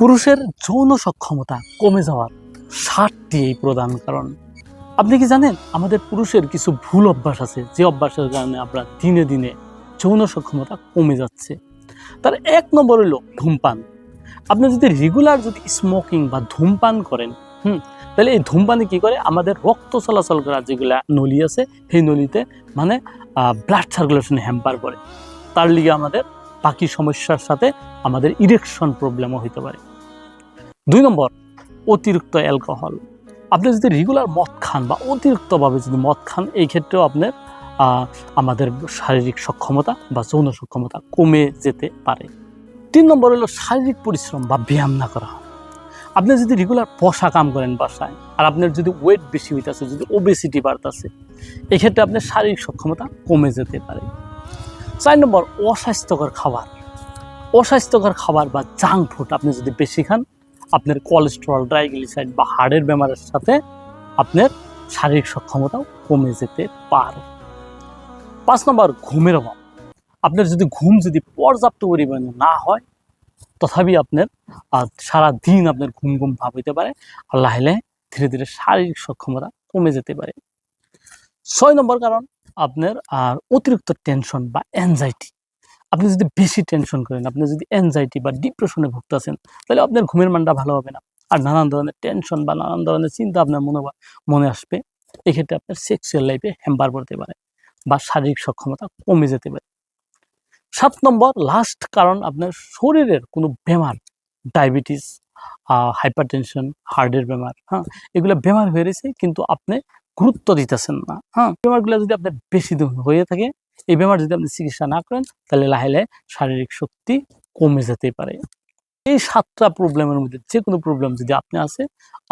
পুরুষের যৌন সক্ষমতা কমে যাওয়ার 7টি এই প্রধান কারণ। আপনি কি জানেন আমাদের পুরুষের কিছু ভুল অভ্যাস আছে, যে অভ্যাসের কারণে আমরা দিনে দিনে যৌন সক্ষমতা কমে যাচ্ছে। তার 1 নম্বর হলো ধূমপান। আপনি যদি রেগুলার স্মোকিং বা ধূমপান করেন, তাহলে এই ধূমপানে কি করে, আমাদের রক্ত চলাচল করা যেগুলা নলী আছে সেই নলীতে মানে ব্লাড সার্কুলেশন হ্যাম্পার করে। তার লিগে আমাদের বাকি সমস্যার সাথে আমাদের ইরেকশন প্রবলেমও হইতে পারে। 2 নম্বর, অতিরিক্ত অ্যালকোহল। আপনি যদি রেগুলার মদ খান বা অতিরিক্তভাবে যদি মদ খান, এই ক্ষেত্রেও আপনার আমাদের শারীরিক সক্ষমতা বা যৌন সক্ষমতা কমে যেতে পারে। 3 নম্বর হলো শারীরিক পরিশ্রম বা ব্যায়াম না করা। আপনি যদি রেগুলার বসা কাম করেন বাসায়, আর আপনার যদি ওয়েট বেশি হইতেছে, যদি ওবেসিটি বাড়তেছে, এক্ষেত্রে আপনার শারীরিক সক্ষমতা কমে যেতে পারে। 4 নম্বর, অস্বাস্থ্যকর খাবার। অস্বাস্থ্যকর খাবার বা জাঙ্ক ফুড আপনি যদি বেশি খান, আপনার কোলেস্টেরল, ট্রাইগ্লিসারাইড বা হার্টের বেমারের সাথে আপনার শারীরিক সক্ষমতাও কমে যেতে পারে। 5 নম্বর, ঘুমের অভাব। আপনার যদি ঘুম পর্যাপ্ত পরিমাণে না হয়, তথাপি আপনার সারা দিন আপনার ঘুম ঘুম ভাব হইতে পারে, আর লাহে লাহে ধীরে ধীরে শারীরিক সক্ষমতা কমে যেতে পারে। 6 নম্বর কারণ, আপনার অতিরিক্ত টেনশন বা অ্যাংজাইটি। আপনি যদি বেশি টেনশন করেন, আপনি যদি অ্যাংজাইটি বা ডিপ্রেশনে ভুগতেছেন, তাহলে আপনার ঘুমের মানটা ভালো হবে না, আর নানান ধরনের টেনশন বা নানান ধরনের চিন্তা আপনার মনে আসবে। এক্ষেত্রে আপনার সেক্সুয়াল লাইফে হ্যাম্পার পড়তে পারে বা শারীরিক সক্ষমতা কমে যেতে পারে। 7 নম্বর লাস্ট কারণ, আপনার শরীরের কোনো বেমার, ডায়াবেটিস, হাইপারটেনশন, হার্টের বেমার, এগুলো বেমার হয়ে রয়েছে, কিন্তু আপনি গুরুত্ব দিতেছেন না। বেমারগুলো যদি আপনার বেশি দিন হয়ে থাকে, এই বেমার যদি আপনি চিকিৎসা না করেন, তাহলে লাহে লাহে শারীরিক শক্তি কমে যেতে পারে। এই 7টা প্রবলেমের মধ্যে যে কোনো প্রবলেম যদি আপনি আছে,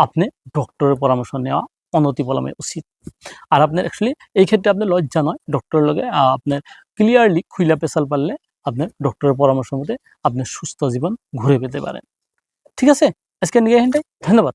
আপনি ডক্টরের পরামর্শ নেওয়া অনতিবিলম্বে উচিত। আর আপনার অ্যাকচুয়ালি এই ক্ষেত্রে আপনার লজ্জা নয়, ডক্টরের লগে আপনার ক্লিয়ারলি খুইলা পেশাল পারলে আপনার ডক্টরের পরামর্শ মতে আপনি সুস্থ জীবন ঘুরে পেতে পারেন। ঠিক আছে, আজকে নিয়ে ধন্যবাদ।